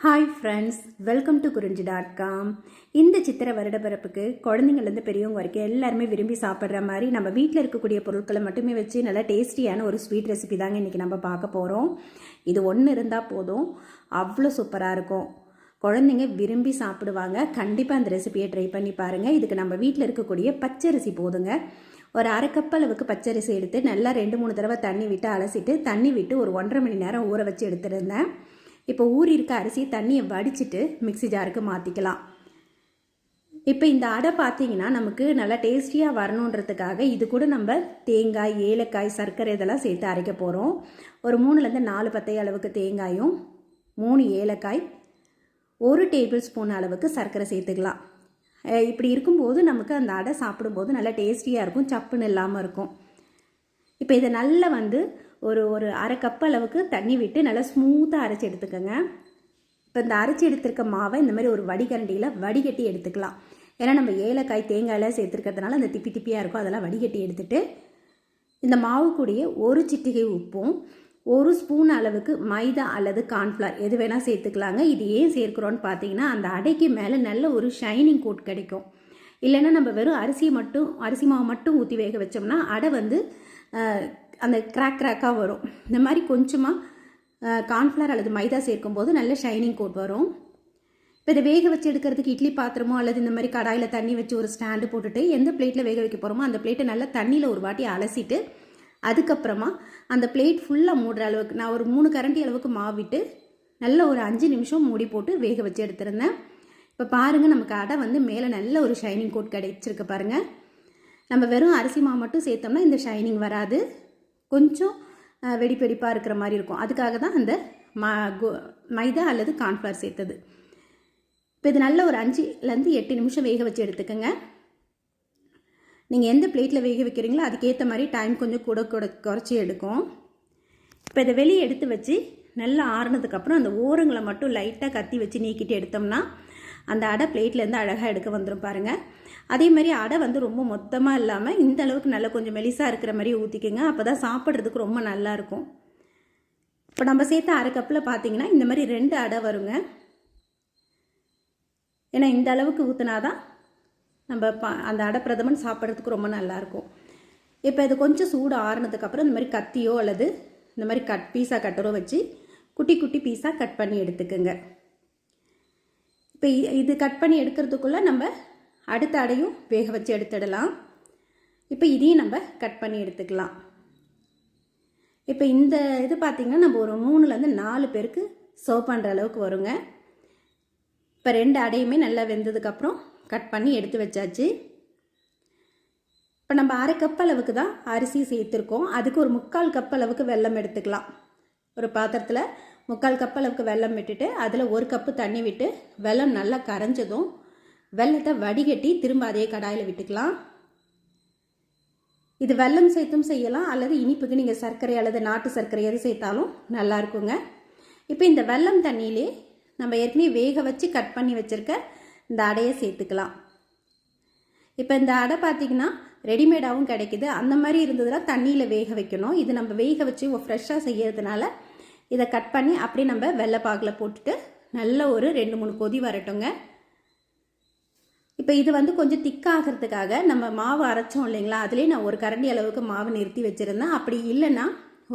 Hi friends, welcome to குறிஞ்சி.com. இந்த சித்திரை வருடப்பிறப்புக்கு குழந்தைங்கள்லேருந்து பெரியவங்க வரைக்கும் எல்லாருமே விரும்பி சாப்பிட்ற மாதிரி நம்ம வீட்டில் இருக்கக்கூடிய பொருட்களை மட்டுமே வச்சு நல்லா டேஸ்டியான ஒரு ஸ்வீட் ரெசிபி தாங்க இன்றைக்கி நம்ம பார்க்க போகிறோம். இது ஒன்று இருந்தால் போதும், அவ்வளோ சூப்பராக இருக்கும். குழந்தைங்க விரும்பி சாப்பிடுவாங்க. கண்டிப்பாக அந்த ரெசிபியை ட்ரை பண்ணி பாருங்கள். இதுக்கு நம்ம வீட்டில் இருக்கக்கூடிய பச்சரிசி போதுங்க. ஒரு அரை கப் அளவுக்கு பச்சரிசி எடுத்து நல்லா 2-3 தடவை தண்ணி விட்டு அலசிட்டு தண்ணி விட்டு ஒரு 1.5 மணி நேரம் ஊற வச்சு எடுத்துருந்தேன். இப்போ ஊறி இருக்க அரிசி தண்ணியை வடிச்சிட்டு மிக்சி ஜாருக்கு மாற்றிக்கலாம். இப்போ இந்த அடை பார்த்தீங்கன்னா நமக்கு நல்லா டேஸ்டியாக வரணுன்றதுக்காக இது கூட நம்ம தேங்காய், ஏலக்காய், சர்க்கரை இதெல்லாம் சேர்த்து அரைக்க போகிறோம். ஒரு 3-4 பத்தை அளவுக்கு தேங்காயும் 3 ஏலக்காய் 1 டேபிள் ஸ்பூன் அளவுக்கு சர்க்கரை சேர்த்துக்கலாம். இப்படி இருக்கும்போது நமக்கு அந்த அடை சாப்பிடும்போது நல்லா டேஸ்டியாக இருக்கும், சப்புன்னு இல்லாமல் இருக்கும். இப்போ இதை நல்லா ஒரு அரை கப் அளவுக்கு தண்ணி விட்டு நல்லா ஸ்மூத்தாக அரைச்சி எடுத்துக்கோங்க. இப்போ இந்த அரைச்சி எடுத்துருக்க மாவை இந்த மாதிரி ஒரு வடிகண்டியில் வடிகட்டி எடுத்துக்கலாம். ஏன்னா நம்ம ஏலக்காய், தேங்காயெல்லாம் சேர்த்துருக்கிறதுனால அந்த திப்பி திப்பியாக இருக்கும். அதெல்லாம் வடிகட்டி எடுத்துகிட்டு இந்த மாவு கூடிய 1 சிட்டிகை உப்பும் 1 ஸ்பூன் அளவுக்கு மைதா அல்லது கார்ன்ஃப்ளவர் எது வேணால் சேர்த்துக்கலாங்க. இது ஏன் சேர்க்குறோன்னு பார்த்தீங்கன்னா அந்த அடைக்கு மேலே நல்ல ஒரு ஷைனிங் கோட் கிடைக்கும். இல்லைன்னா நம்ம வெறும் அரிசி மாவு மட்டும் ஊற்றி வேக வச்சோம்னா அடை அந்த கிராக்காக வரும். இந்த மாதிரி கொஞ்சமாக கார்ன்ஃப்ளவர் அல்லது மைதா சேர்க்கும்போது நல்ல ஷைனிங் கோட் வரும். இப்போ இதை வேக வச்சு எடுக்கிறதுக்கு இட்லி பாத்திரமோ அல்லது இந்த மாதிரி கடாயில் தண்ணி வச்சு ஒரு ஸ்டாண்டு போட்டுட்டு எந்த பிளேட்டில் வேக வைக்க போகிறோமோ அந்த பிளேட்டை நல்லா தண்ணியில் ஒரு வாட்டி அலசிட்டு அதுக்கப்புறமா அந்த பிளேட் ஃபுல்லாக மூடுற அளவுக்கு நான் ஒரு 3 கரண்டி அளவுக்கு மாவிட்டு நல்ல ஒரு 5 நிமிஷம் மூடி போட்டு வேக வச்சு எடுத்துருந்தேன். இப்போ பாருங்கள், நமக்கு அடை மேலே நல்ல ஒரு ஷைனிங் கோட் கிடைச்சிருக்கு பாருங்கள். நம்ம வெறும் அரிசி மாவு மட்டும் சேர்த்தோம்னா இந்த ஷைனிங் வராது, கொஞ்சம் வெடிப்பெடிப்பாக இருக்கிற மாதிரி இருக்கும். அதுக்காக தான் அந்த மைதா அல்லது கார்ன்ஃப்ளவர் சேர்த்தது. இப்போ இது நல்ல ஒரு 5-8 நிமிஷம் வேக வச்சு எடுத்துக்கோங்க. நீங்கள் எந்த பிளேட்டில் வேக வைக்கிறீங்களோ அதுக்கேற்ற மாதிரி டைம் கொஞ்சம் கூட குறைச்சி எடுக்கும். இப்போ இதை வெளியே எடுத்து வச்சு நல்லா ஆறுனதுக்கப்புறம் அந்த ஓரங்களை மட்டும் லைட்டாக கத்தி வச்சு நீக்கிட்டு எடுத்தோம்னா அந்த அடை பிளேட்லேருந்து அழகாக எடுக்க வந்துடும் பாருங்கள். அதே மாதிரி அடை ரொம்ப மொத்தமாக இல்லாமல் இந்த அளவுக்கு நல்லா கொஞ்சம் மெலிசாக இருக்கிற மாதிரி ஊற்றிக்கோங்க. அப்போ தான் சாப்பிட்றதுக்கு ரொம்ப நல்லாயிருக்கும். இப்போ நம்ம சேர்த்த அரை கப்பில் பார்த்தீங்கன்னா இந்த மாதிரி 2 அடை வருங்க. ஏன்னா இந்த அளவுக்கு ஊற்றினா தான் நம்ம அந்த அடை பிரதமன் சாப்பிட்றதுக்கு ரொம்ப நல்லாயிருக்கும். இப்போ இது கொஞ்சம் சூடு ஆறுனதுக்கப்புறம் இந்த மாதிரி கத்தியோ அல்லது இந்த மாதிரி பீஸா கட்டரோ வச்சு குட்டி குட்டி பீஸாக கட் பண்ணி எடுத்துக்கோங்க. இப்போ இது கட் பண்ணி எடுக்கிறதுக்குள்ளே நம்ம அடுத்த அடையும் வேக வச்சு எடுத்துடலாம். இப்போ இதையும் நம்ம கட் பண்ணி எடுத்துக்கலாம். இப்போ இந்த இது பார்த்திங்கன்னா நம்ம ஒரு 3-4 பேருக்கு சர்வ் பண்ணுற அளவுக்கு வருங்க. இப்போ 2 அடையுமே நல்லா வெந்ததுக்கப்புறம் கட் பண்ணி எடுத்து வச்சாச்சு. இப்போ நம்ம அரை கப் அளவுக்கு தான் அரிசி சேர்த்துருக்கோம். அதுக்கு ஒரு 3/4 கப் அளவுக்கு வெல்லம் எடுத்துக்கலாம். ஒரு பாத்திரத்தில் 3/4 கப் அளவுக்கு வெல்லம் விட்டுட்டு அதில் 1 கப்பு தண்ணி விட்டு வெல்லம் நல்லா கரைஞ்சதும் வெல்லத்தை வடிகட்டி திரும்ப அதே கடாயில் விட்டுக்கலாம். இது வெல்லம் சேர்த்தும் செய்யலாம் அல்லது இனிப்புக்கு நீங்கள் சர்க்கரை அல்லது நாட்டு சர்க்கரை எது சேர்த்தாலும் நல்லா இருக்குங்க. இப்போ இந்த வெல்லம் தண்ணியிலே நம்ம ஏற்கனவே வேக வச்சு கட் பண்ணி வச்சுருக்க இந்த அடையை சேர்த்துக்கலாம். இப்போ இந்த அடை பார்த்திங்கன்னா ரெடிமேடாகவும் கிடைக்கிது. அந்த மாதிரி இருந்ததுன்னா தண்ணியில் வேக வைக்கணும். இது நம்ம வேக வச்சு ஃப்ரெஷ்ஷாக செய்யறதுனால இதை கட் பண்ணி அப்படியே நம்ம வெள்ளைப்பாகில் போட்டுட்டு நல்ல ஒரு 2-3 கொதி வரட்டுங்க. இப்போ இது கொஞ்சம் திக்காகிறதுக்காக நம்ம மாவு அரைச்சோம் இல்லைங்களா, அதுலேயே நான் 1 கரண்டி அளவுக்கு மாவு நிறுத்தி வச்சுருந்தேன். அப்படி இல்லைன்னா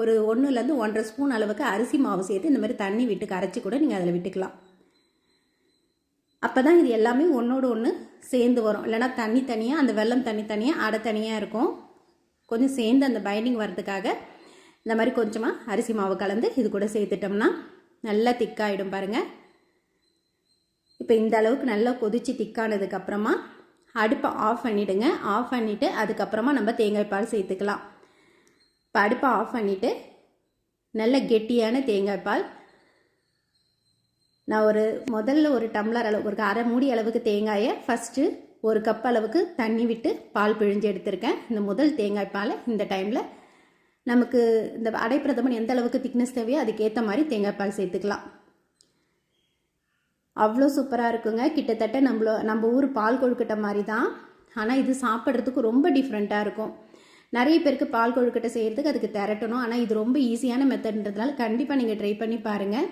ஒரு 1-1.5 ஸ்பூன் அளவுக்கு அரிசி மாவு சேர்த்து இந்த மாதிரி தண்ணி விட்டு கரைச்சி கூட நீங்கள் அதில் விட்டுக்கலாம். அப்போ தான் இது எல்லாமே ஒன்றோடு ஒன்று சேர்ந்து வரும். இல்லைனா தண்ணி தனியாக, அந்த வெல்லம் தண்ணி தனியாக, அடை தனியாக இருக்கும். கொஞ்சம் சேர்ந்து அந்த பைண்டிங் வர்றதுக்காக இந்த மாதிரி கொஞ்சமாக அரிசி மாவு கலந்து இது கூட சேர்த்துட்டோம்னா நல்லா திக்காகிடும் பாருங்கள். இப்போ இந்த அளவுக்கு நல்லா கொதித்து திக்கானதுக்கப்புறமா அடுப்பை ஆஃப் பண்ணிவிடுங்க. ஆஃப் பண்ணிவிட்டு அதுக்கப்புறமா நம்ம தேங்காய் பால் சேர்த்துக்கலாம். இப்போ அடுப்பை ஆஃப் பண்ணிவிட்டு நல்ல கெட்டியான தேங்காய் பால் நான் முதல்ல ஒரு டம்ளர் அளவு, ஒரு அரை மூடி அளவுக்கு தேங்காயை ஃபஸ்ட்டு 1 கப் அளவுக்கு தண்ணி விட்டு பால் பிழிஞ்சு எடுத்திருக்கேன். இந்த முதல் தேங்காய் பாலை இந்த டைமில் நமக்கு இந்த அடை பிரதமன் எந்த அளவுக்கு திக்னஸ் தேவையோ அதுக்கேற்ற மாதிரி தேங்காய் பால் சேர்த்துக்கலாம். அவ்வளோ சூப்பராக இருக்குங்க. கிட்டத்தட்ட நம்ம ஊர் பால் கொழுக்கட்டை மாதிரி தான். ஆனால் இது சாப்பிட்றதுக்கு ரொம்ப டிஃப்ரெண்ட்டாக இருக்கும். நிறைய பேருக்கு பால் கொழுக்கட்டை செய்கிறதுக்கு அதுக்கு திரட்டணும். ஆனால் இது ரொம்ப ஈஸியான மெத்தட்ன்றதுனால கண்டிப்பாக நீங்கள் ட்ரை பண்ணி பாருங்கள்.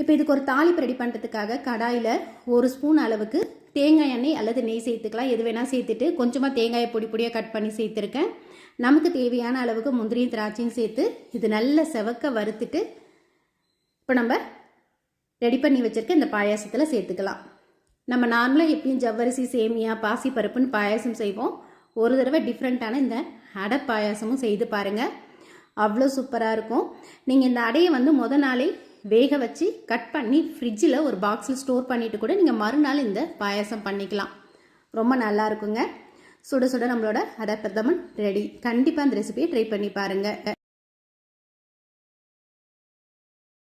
இப்போ இதுக்கு ஒரு தாளிப்பு ரெடி பண்ணுறதுக்காக கடாயில் 1 ஸ்பூன் அளவுக்கு தேங்காய் எண்ணெய் அல்லது நெய் சேர்த்துக்கலாம். எது வேணால் சேர்த்துட்டு கொஞ்சமாக தேங்காயை பொடி பொடியாக கட் பண்ணி சேர்த்துருக்கேன். நமக்கு தேவையான அளவுக்கு முந்திரியும் திராட்சையும் சேர்த்து இது நல்ல செவக்க வறுத்துட்டு இப்போ நம்ம ரெடி பண்ணி வச்சுருக்க இந்த பாயாசத்தில் சேர்த்துக்கலாம். நம்ம நார்மலாக எப்பயும் ஜவ்வரிசி சேமியா பாசிப்பருப்புன்னு பாயாசம் செய்வோம். ஒரு தடவை டிஃப்ரெண்ட்டான இந்த அடை பாயாசமும் செய்து பாருங்கள். அவ்வளோ சூப்பராக இருக்கும். நீங்கள் இந்த அடையை முத நாளே வேக வச்சு கட் பண்ணி ஃப்ரிட்ஜில் ஒரு பாக்ஸில் ஸ்டோர் பண்ணிவிட்டு கூட நீங்கள் மறுநாள் இந்த பாயாசம் பண்ணிக்கலாம். ரொம்ப நல்லா இருக்குங்க. சுட சுட நம்மளோட அடை பிரதமன் ரெடி. கண்டிப்பாக அந்த ரெசிபியை ட்ரை பண்ணி பாருங்கள்.